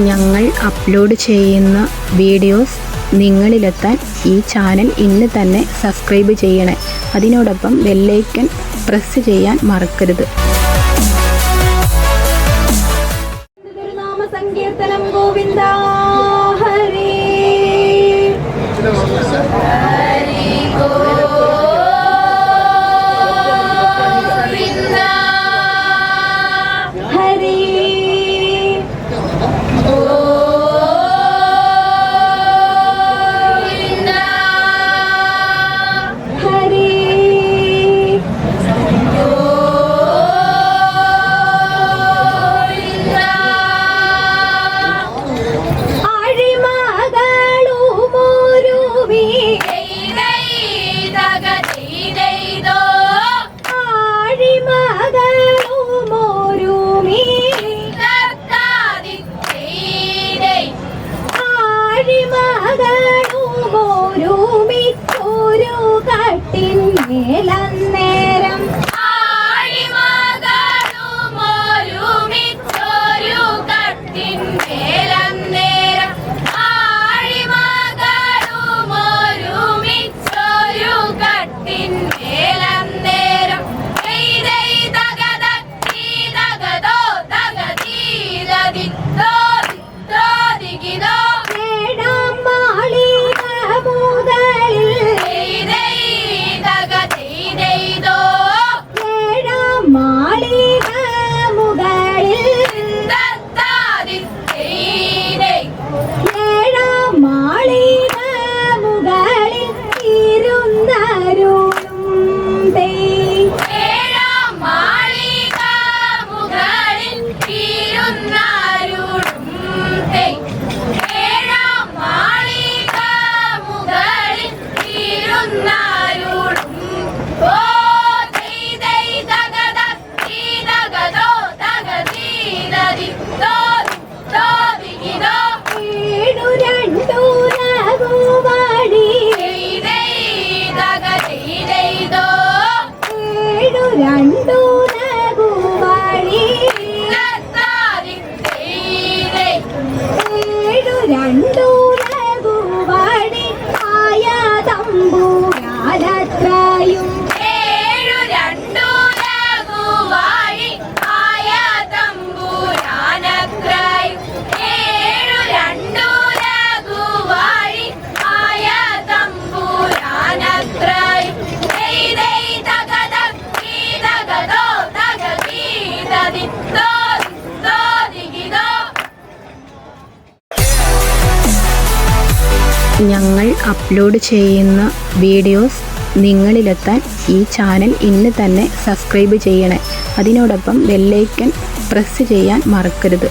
ഞങ്ങൾ അപ്ലോഡ് ചെയ്യുന്ന വീഡിയോസ് നിങ്ങളിലെത്താൻ ഈ ചാനൽ ഇന്ന് തന്നെ സബ്സ്ക്രൈബ് ചെയ്യണേ. അതിനോടൊപ്പം ബെല്ലൈക്കൺ പ്രസ് ചെയ്യാൻ മറക്കരുത്. സങ്കീർത്തനം ഗോവിന്ദ ഹരി മേലന്നേരം ഞങ്ങൾ അപ്ലോഡ് ചെയ്യുന്ന വീഡിയോസ് നിങ്ങളിലെത്താൻ ഈ ചാനൽ ഇന്ന് തന്നെ സബ്സ്ക്രൈബ് ചെയ്യണേ. അതിനോടൊപ്പം ബെല്ലൈക്കൺ പ്രസ് ചെയ്യാൻ മറക്കരുത്.